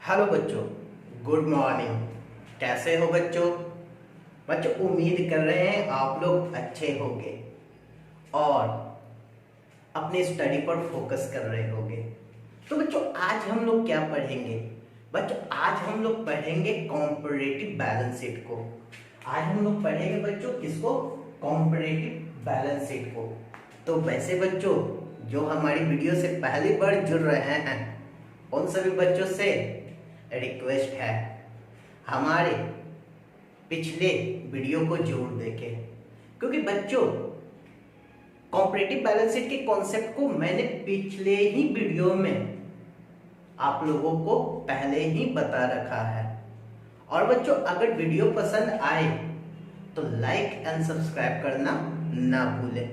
Hello बच्चों, good morning. कैसे हो बच्चों? बच्चों उम्मीद कर रहे हैं आप लोग अच्छे होंगे और अपनी स्टडी पर फोकस कर रहे होंगे। तो बच्चों आज हम लोग क्या पढ़ेंगे? बच्चों आज हम लोग पढ़ेंगे कॉम्परेटिव बैलेंस शीट को। आज हम लोग पढ़ेंगे बच्चों किसको? कॉम्परेटिव बैलेंस शीट को। तो वैसे बच्चों जो हमारी वीडियो से पहली बार जुड़ रहे हैं उन सभी बच्चों से रिक्वेस्ट है हमारे पिछले वीडियो को जरूर देखें, क्योंकि बच्चों कॉम्परेटिव बैलेंस शीट के कॉन्सेप्ट को मैंने पिछले ही वीडियो में आप लोगों को पहले ही बता रखा है। और बच्चों अगर वीडियो पसंद आए तो लाइक एंड सब्सक्राइब करना ना भूलें।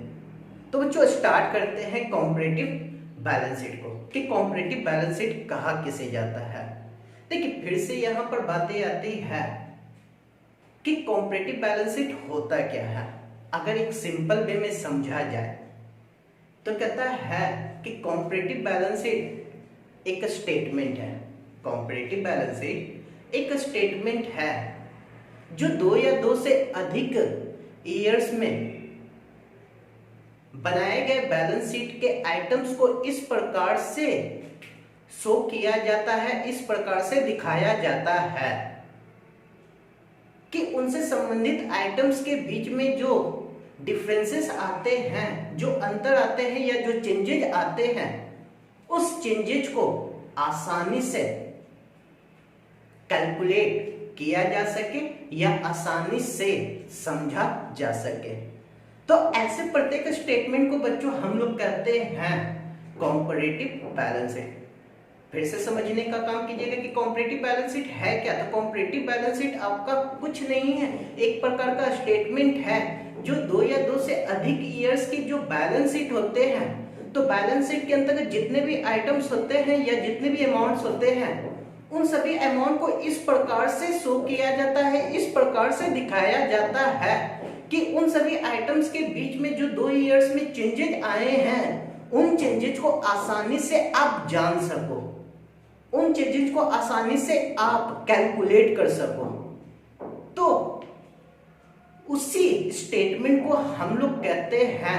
तो बच्चों स्टार्ट करते हैं कॉम्परेटिव बैलेंस शीट को कि कॉम्परेटिव बैलेंस शीट कहा किसे जाता है। देखिए फिर से यहाँ पर बातें आती है कि कॉम्परेटिव बैलेंस शीट होता क्या है। अगर एक सिंपल वे में समझा जाए तो कहता है कि कॉम्परेटिव बैलेंस शीट एक स्टेटमेंट है। कॉम्परेटिव बैलेंस शीट एक स्टेटमेंट है जो दो या दो से अधिक ईयर्स में बनाए गए बैलेंस शीट के आइटम्स को इस प्रकार से शो किया जाता है, इस प्रकार से दिखाया जाता है कि उनसे संबंधित आइटम्स के बीच में जो डिफरेंसेस आते हैं, जो अंतर आते हैं या जो चेंजेज आते हैं, उस चेंजेज को आसानी से कैलकुलेट किया जा सके या आसानी से समझा जा सके। तो ऐसे प्रत्येक स्टेटमेंट को बच्चों हम लोग कहते हैं कॉम्परेटिव बैलेंस शीट। फिर से समझने का काम कीजिएगा कि कॉम्परेटिव बैलेंस शीट है क्या। तो कॉम्परेटिव बैलेंस शीट आपका कुछ नहीं है, एक प्रकार का स्टेटमेंट है जो दो या दो से अधिक ईयर्स की जो बैलेंस शीट होते हैं, तो बैलेंस शीट के अंतर्गत जितने भी आइटम्स होते हैं या जितने भी अमाउंट्स होते हैं, उन सभी अमाउंट को इस प्रकार से शो किया जाता है, इस प्रकार से दिखाया जाता है कि उन सभी आइटम्स के बीच में जो 2 ईयर्स में चेंजेस आए हैं, उन चेंजेस को आसानी से आप जान सको, उन चेंजेस को आसानी से आप कैलकुलेट कर सको। तो उसी स्टेटमेंट को हम लोग कहते हैं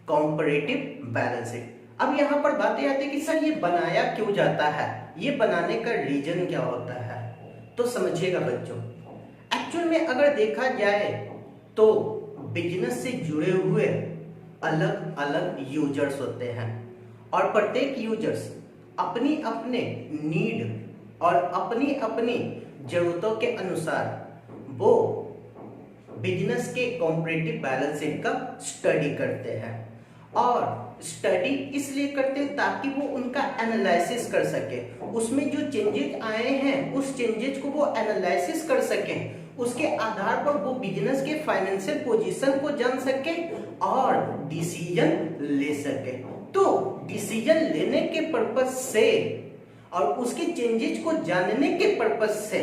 कॉम्परेटिव बैलेंस शीट। अब यहां पर बातें आती है कि सर ये बनाया क्यों जाता है, ये बनाने का रीजन क्या होता है। तो समझिएगा बच्चों, एक्चुअल में अगर देखा जाए तो बिजनेस से जुड़े हुए अलग अलग यूजर्स होते हैं और प्रत्येक यूजर्स अपनी अपने नीड और अपनी अपनी जरूरतों के अनुसार वो बिजनेस के कॉम्परेटिव बैलेंस शीट का स्टडी करते हैं। और स्टडी इसलिए करते हैं ताकि वो उनका एनालिसिस कर सके, उसमें जो चेंजेस आए हैं उस चेंजेस को वो एनालिसिस कर सके, उसके आधार पर वो बिजनेस के फाइनेंशियल पोजीशन को जान सके और डिसीजन ले सके। तो डिसीजन लेने के पर्पस से और उसके चेंजेस को जानने के पर्पस से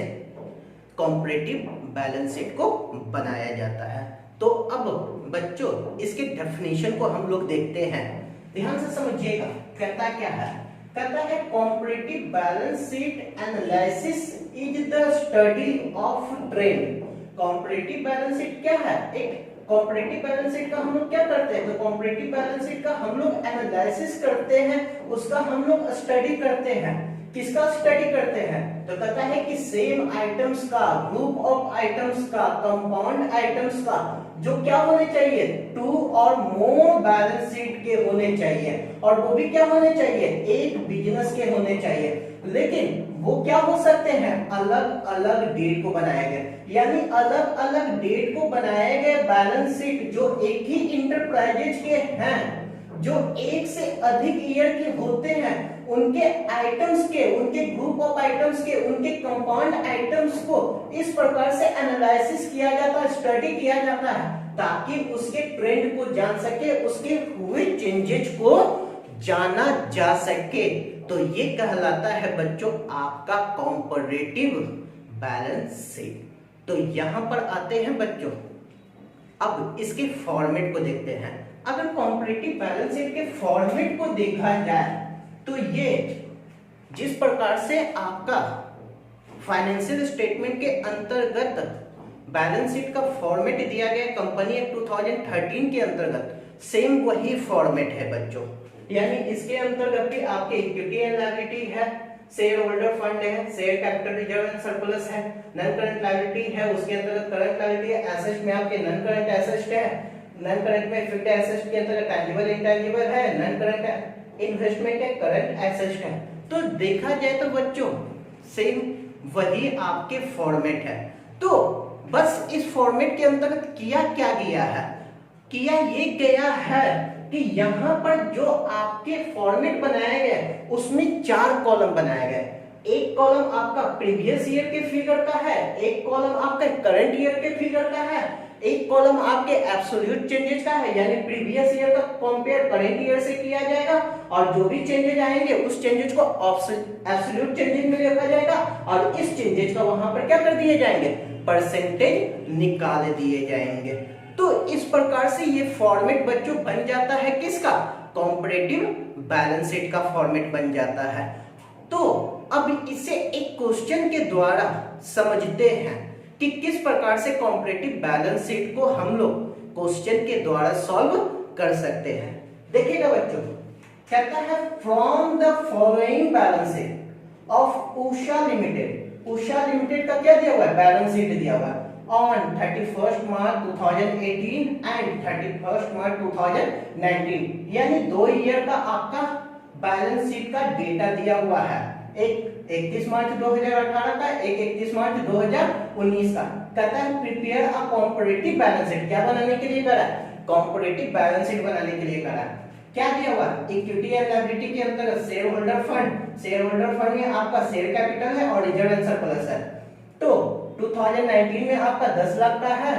कॉम्परेटिव बैलेंस शीट को बनाया जाता है। तो अब बच्चों इसके डेफिनेशन को हम लोग देखते हैं, ध्यान से समझिएगा। कहता क्या है? कहता है comparative balance sheet analysis is the study of trend. Comparative balance sheet क्या है? एक कॉम्परेटिव बैलेंस शीट का हम लोग क्या करते हैं? तो कॉम्परेटिव बैलेंस शीट का हम लोग एनालिसिस करते हैं, उसका हम लोग स्टडी करते हैं। किसका स्टडी करते हैं? तो कहता है कि सेम आइटम्स का, ग्रुप ऑफ आइटम्स का, कंपाउंड आइटम्स का जो क्या होने चाहिए? 2 और मोर बैलेंस शीट के होने चाहिए, और वो भी क्या होने चाहिए? एक बिजनेस के होने चाहिए। लेकिन वो क्या हो सकते हैं? अलग अलग डेट को बनाए गए, यानी अलग अलग डेट को बनाए गए बैलेंस शीट जो एक ही इंटरप्राइजेज के हैं, जो एक से अधिक ईयर के होते हैं, उनके आइटम्स के, उनके ग्रुप ऑफ आइटम्स के, उनके कंपाउंड आइटम्स को इस प्रकार से एनालिसिस किया जाता है, स्टडी किया जाता है, ताकि उसके ट्रेंड को जान सके, उसके हुए चेंजेस को जाना जा सके। तो ये कहलाता है बच्चों आपका कॉम्परेटिव बैलेंस शीट। तो यहां पर आते हैं बच्चों, अब इसके फॉर्मेट को देखते हैं। अगर कॉम्परेटिव बैलेंस शीट के फॉर्मेट को देखा जाए तो ये जिस प्रकार से आपका फाइनेंशियल स्टेटमेंट के अंतर्गत बैलेंस शीट का फॉर्मेट दिया गया कंपनी एक्ट 2013 के अंतर्गत सेम वही फॉर्मेट है बच्चों। यानी इसके अंतर्गत भी आपके इक्विटी एंड लायबिलिटी है, शेयर होल्डर फंड है, share capital reserve and surplus है, नॉन करंट लायबिलिटी है, उसके अंतर्गत करंट लायबिलिटी है, एसेट में आपके नॉन करंट एसेट है, नॉन करंट में फिक्स्ड एसेट के अंतर्गत टैंजिबल इंटैंजिबल है, नॉन करंट इन्वेस्टमेंट है, करंट एसेट है। तो देखा जाए तो बच्चों सेम वही आपके फॉर्मेट है। तो बस इस फॉर्मेट के अंतर्गत किया क्या गया है, किया ये गया है कि यहाँ पर जो आपके फॉर्मेट बनाया गया उसमें 4 कॉलम बनाए गए। एक कॉलम आपका प्रीवियस ईयर के फिगर का है, एक कॉलम आपका करंट ईयर के फिगर का है, एक कॉलम आपके एब्सोल्यूट चेंजेस का है, यानी प्रीवियस ईयर का कंपेयर करंट ईयर से किया जाएगा और जो भी चेंजेस आएंगे उस चेंजेस को एब्सोल्यूट चेंजेस में लिखा जाएगा और इस चेंजेस का वहां पर क्या कर दिए जाएंगे, परसेंटेज निकाल दिए जाएंगे। तो इस प्रकार से ये फॉर्मेट बच्चों बन जाता है किसका, कॉम्परेटिव बैलेंस शीट का फॉर्मेट बन जाता है। तो अब इसे एक क्वेश्चन के द्वारा समझते हैं कि किस प्रकार से कॉम्परेटिव बैलेंस शीट को हम लोग क्वेश्चन के द्वारा सॉल्व कर सकते हैं। देखिएगा बच्चों, कहता है from the following balance sheet of Usha limited. Usha limited का क्या दिया हुआ है, बैलेंस शीट दिया हुआ है on 31st March 2018 and 31st March 2019, यानी 2 ईयर का आपका बैलेंस शीट का डेटा दिया हुआ है। एक 31 मार्च 2018 का, एक 31 मार्च 2019 का। कहता है prepare a comparative balance sheet. क्या बनाने के लिए करा, कॉम्परेटिव बैलेंस शीट बनाने के लिए करा। क्या दिया हुआ, इक्विटी एंड लायबिलिटी के अंतर्गत share holder fund, share holder fund में आपका शेयर कैपिटल है और रिजर्व एंड सरप्लस है। तो 2019 में आपका 10 लाख का है,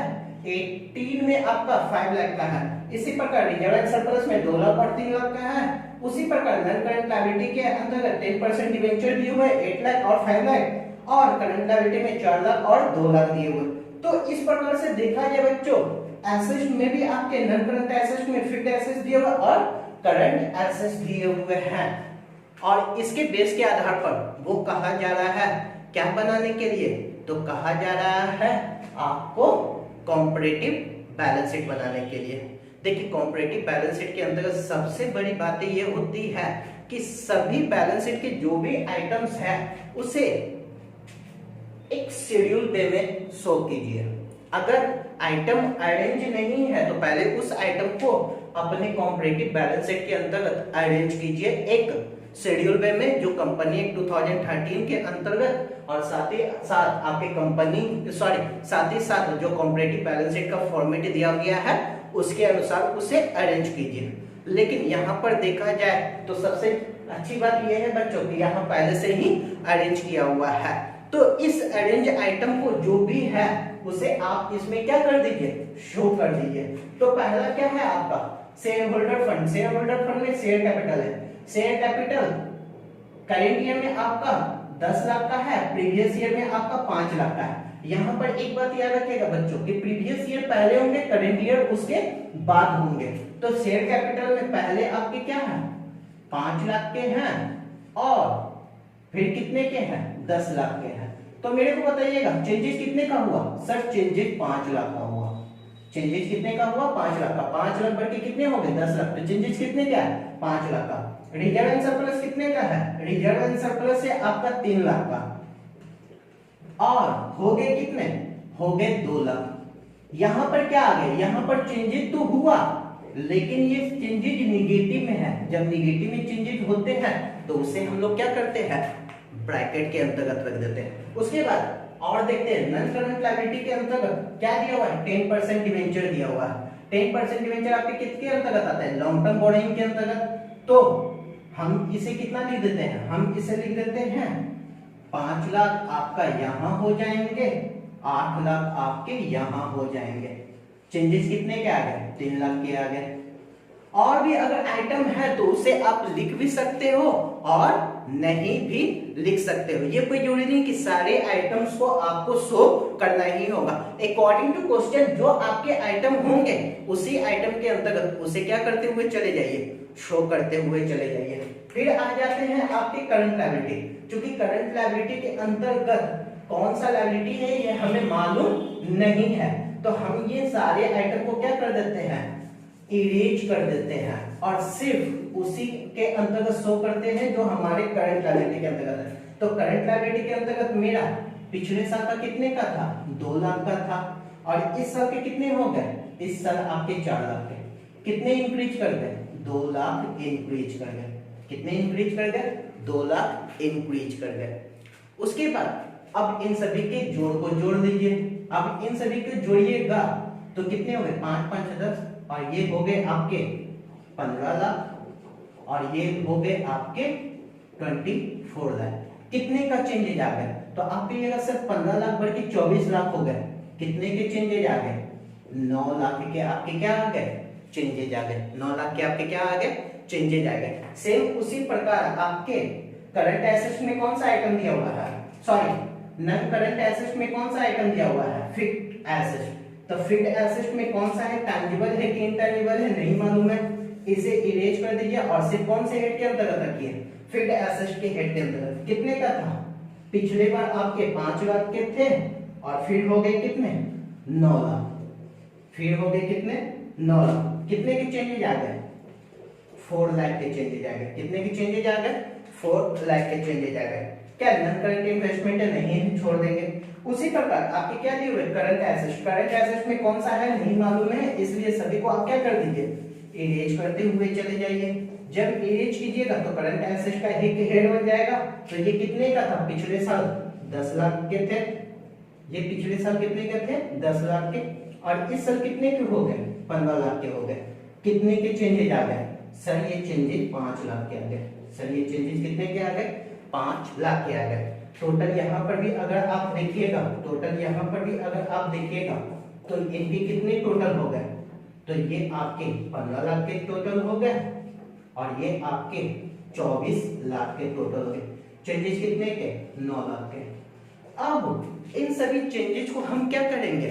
18 में आपका 5 लाख का है। इसी प्रकार रिजर्व एंड सरप्लस में 2 लाख और 3 लाख का है। उसी प्रकार नॉन करंट लायबिलिटी के अंतर्गत 10% डिबेंचर दिए हुए 8 लाख और 5 लाख और करंट लायबिलिटी में 4 लाख और 2 लाख दिए हुए। तो इस प्रकार से देखा जाए बच्चों, एसेट में भी आपके नॉन करंट एसेट में फिक्स्ड एसेट दिए हुए और करंट एसेट दिए हुए हैं और इसके बेस के आधार पर वो कहा जा रहा है क्या बनाने के लिए, तो कहा जा रहा है आपको कॉम्परेटिव बैलेंस शीट बनाने के लिए। देखिए कॉम्परेटिव बैलेंस शीट के अंतर्गत सबसे बड़ी बातें ये होती है कि सभी बैलेंस शीट के जो भी आइटम्स हैं उसे एक शेड्यूल वे में शो कीजिए। अगर आइटम अरेंज नहीं है तो पहले उस आइटम को अपने कॉम्परेटिव बैलेंस शीट के अंतर्गत अरेंज कीजिए एक शेड्यूल वे में, जो कंपनी एक्ट 2013 के अंतर्गत और साथ ही साथ आपके साथ ही साथ जो कॉम्परेटिव बैलेंस शीट का फॉर्मेट दिया गया है उसके अनुसार उसे अरेंज कीजिए। लेकिन यहाँ पर देखा जाए तो सबसे अच्छी बात यह है बच्चों कि यहाँ पहले से ही अरेंज किया हुआ है। तो इस अरेंज आइटम को जो भी है उसे आप इसमें क्या कर दीजिए, शो कर दीजिए। तो पहला क्या है आपका share holder fund. Share holder fund में शेयर कैपिटल है। शेयर कैपिटल करेंट ईयर में आपका 10 लाख का है, प्रीवियस ईयर में आपका 5 लाख का है। यहाँ पर एक बात याद रखिएगा बच्चों कि प्रीवियस ईयर पहले होंगे, करंट ईयर उसके बाद होंगे। तो शेयर कैपिटल में पहले आपके क्या है, 5 लाख के हैं और फिर कितने के हैं, 10 लाख के हैं। तो मेरे को बताइएगा चेंजेस कितने का हुआ, सर चेंजेस 5 लाख का हुआ। चेंजेस कितने का हुआ, 5 लाख का। 5 लाख बढ़ के कितने हो गए, 10 लाख। तो चेंजेस कितने का है, 5 लाख का। रिजर्व एंड सरप्लस कितने का है, रिजर्व एंड सरप्लस है आपका 3 लाख का और हो गए कितने, हो गए 2 लाख। यहां पर क्या आ गए, यहां पर चेंजेस तो हुआ लेकिन ये चेंजेस निगेटिव में है। जब निगेटिव में चेंजेस होते हैं तो उसे हम लोग क्या करते हैं, ब्रैकेट के अंतर्गत रख देते हैं। उसके बाद और देखते हैं नॉन करंट लायबिलिटी के अंतर्गत क्या दिया हुआ है, 10% डिवेंचर दिया हुआ है। 10% डिवेंचर आपके किसके अंतर्गत आता है, लॉन्ग टर्म बोरोइंग के अंतर्गत। तो हम इसे कितना लिख देते हैं, हम इसे लिख देते हैं 5 लाख आपका यहां हो जाएंगे, 8 लाख आपके यहां हो जाएंगे। चेंजेस कितने के आ गए, 3 लाख के आ गए। और भी अगर आइटम है तो उसे आप लिख भी सकते हो और नहीं भी लिख सकते हो। ये कोई जरूरी नहीं कि सारे आइटम्स को आपको शो करना ही होगा। अकॉर्डिंग टू क्वेश्चन जो आपके आइटम होंगे उसी आइटम के अंतर्गत उसे क्या करते हुए चले जाइए, शो करते हुए चले जाइए। फिर आ जाते हैं आपके करंट लायबिलिटी। क्योंकि करंट लायबिलिटी के अंतर्गत कौन सा लायबिलिटी है ये हमें मालूम नहीं है, तो हम ये सारे आइटम को क्या कर देते हैं, इरेज कर देते हैं और सिर्फ उसी के अंतर्गत शो करते हैं जो हमारे करंट लायबिलिटी के अंतर्गत है। तो करंट लायबिलिटी के अंतर्गत मेरा पिछले साल का कितने का था, 2 लाख का था, और इस साल के कितने हो गए, इस साल आपके 4 लाख के। कितने इंक्रीज कर गए, 2 लाख इंक्रीज कर गए। कितने इंक्रीज कर गए, 2 लाख इंक्रीज कर गए। उसके बाद अब इन सभी के जोड़ को जोड़ दीजिए। अब इन सभी को जोड़िएगा तो कितने हो गए, 5 5 10, और ये हो गए आपके 15 लाख और ये हो गए आपके 24 लाख। कितने का चेंजेज आ गया, तो आप कहिएगा सर 15 लाख बढ़ के 24 लाख हो गए। कितने के चेंजेज आ गए, 9 लाख के आपके क्या आ गए, चेंजेज आ गए। 9 लाख के आपके क्या आ गए, चेंजेज आ गए। सेम उसी प्रकार आपके करंट एसेट्स में कौन सा आइटम दिया हुआ है, सॉरी नॉन करंट एसेट्स में कौन सा आइटम दिया हुआ है, फिक्स्ड एसेट्स। तो फिक्स्ड एसेट्स में कौन सा है, टैंजिबल है कि इनटैंजिबल है नहीं मालूम है, इसे इरेज कर दीजिए और सिर्फ कौन से हेड के अंतर्गत रखिए, फिक्स्ड एसेट्स के हेड के अंतर्गत। कितने का था, पिछले बार आपके 5 लाख के थे और फिर हो गए कितने, 9 लाख। फिर हो गए कितने, 9 लाख। कितने के चेंजेज आ गए, 4 लाख के चेंजेज आ गए। कितने के चेंजेज आ गए, 4 लाख के चेंजेज आ गए। क्या नॉन करंट इन्वेस्टमेंट है, नहीं है, छोड़ देंगे। उसी प्रकार आपके क्या दिए हुए, करंट एसेट्स। करंट एसेट्स में कौन सा है नहीं मालूम है, इसलिए सभी को आप क्या कर दीजिए, इरेज करते हुए चले जाइए। जब इरेज कीजिएगा तो करंट एसेट्स का एक हेड बन जाएगा। तो ये कितने का था, पिछले साल 10 लाख के थे, ये पिछले साल कितने के थे, 10 लाख के, और इस साल कितने के हो गए, 15 लाख के हो गए। कितने के चेंजेज आ गए, सर ये चेंजेज 5 लाख के आ गए। सर ये चेंजेज कितने के आ गए, 5 लाख के आ गए। टोटल यहाँ पर भी अगर आप देखिएगा, टोटल यहाँ पर भी अगर आप देखिएगा तो इनके कितने टोटल हो गए, तो ये आपके 15 लाख के टोटल हो गए और ये आपके 24 लाख के टोटल हो गए। चेंजेस कितने के, 9 लाख के। अब इन सभी चेंजेस को हम क्या करेंगे,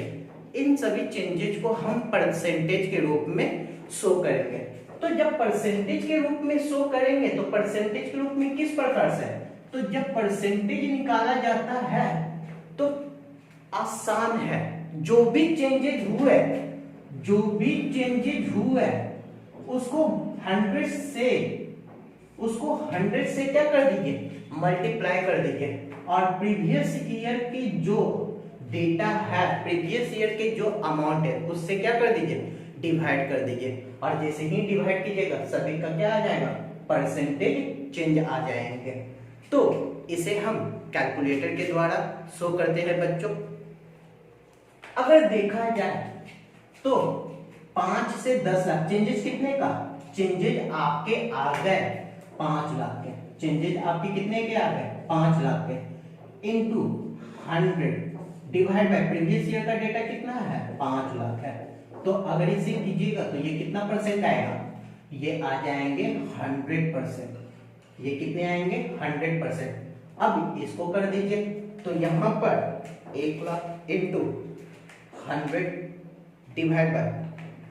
इन सभी चेंजेस को हम परसेंटेज के रूप में शो करेंगे। तो जब परसेंटेज के रूप में शो करेंगे तो परसेंटेज के रूप में किस प्रकार से, तो जब परसेंटेज निकाला जाता है तो आसान है। जो भी चेंजेज हुए, जो भी चेंजेज हुए उसको 100 से क्या कर दीजिए, मल्टीप्लाई कर दीजिए, और प्रीवियस ईयर की जो डेटा है, प्रीवियस ईयर के जो अमाउंट है उससे क्या कर दीजिए, डिवाइड कर दीजिए। और जैसे ही डिवाइड कीजिएगा सभी का क्या आ जाएगा, परसेंटेज चेंज आ जाएंगे। तो इसे हम कैलकुलेटर के द्वारा शो करते हैं बच्चों। अगर देखा जाए तो 5 से 10 लाख चेंजेस कितने का, चेंजेस आपके आ गए 5 लाख के। चेंजेस आपके कितने के आ गए, 5 लाख के, into 100 divide by previous year का डेटा कितना है, 5 लाख है। तो अगर इसे कीजिएगा तो ये कितना परसेंट आएगा, ये आ जाएंगे 100%। ये कितने आएंगे, 100%। अब इसको कर दीजिए तो यहाँ पर 1 lakh into 100 divide by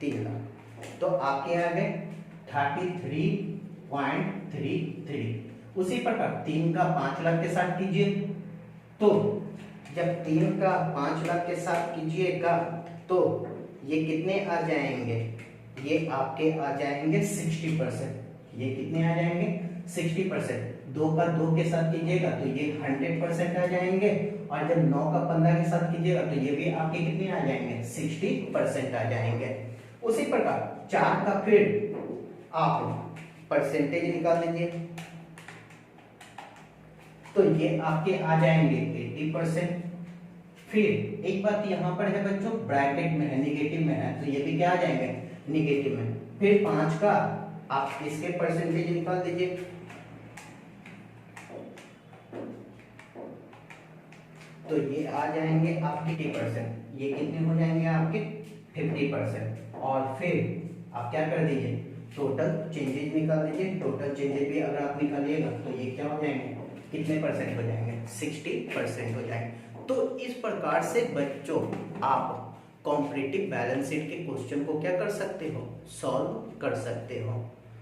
3 lakh, तो आपके आ गए 33.33। उसी प्रकार 3 का 5 लाख के साथ कीजिए, तो जब 3 का 5 लाख के साथ कीजिएगा तो ये कितने आ जाएंगे, ये आपके आ जाएंगे 60%। ये कितने आ जाएंगे, 60%। 2 का 2 के साथ कीजिएगा तो ये 100% आ जाएंगे, और जब 9 का 15 के साथ कीजिएगा तो ये भी आपके कितने आ जाएंगे, 60% आ जाएंगे। उसी प्रकार 4 का फिर आप परसेंटेज निकाल लीजिए, तो ये आपके आ जाएंगे 80%। फिर एक बात यहाँ पर है बच्चों, ब्रैकेट में है, निगेटिव में है, तो ये भी क्या आ जाएंगे, निगेटिव में। फिर 5 का आप इसके परसेंटेज निकाल दीजिए, तो ये आ जाएंगे आपके 50%। ये कितने हो जाएंगे आपके 50%। और फिर आप क्या कर दीजिए, टोटल चेंजेज निकाल दीजिए। टोटल चेंजेज भी अगर आप निकालिएगा तो ये क्या हो जाएंगे, कितने परसेंट हो जाएंगे, 60% हो जाएंगे। तो इस प्रकार से बच्चों आप कॉम्परेटिव बैलेंस शीट के क्वेश्चन को क्या कर सकते हो, सॉल्व कर सकते हो।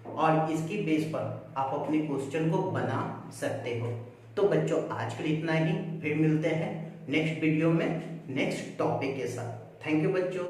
और इसकी बेस पर आप अपने क्वेश्चन को बना सकते हो। तो बच्चों आज के लिए इतना ही, फिर मिलते हैं नेक्स्ट वीडियो में नेक्स्ट टॉपिक के साथ। थैंक यू बच्चों।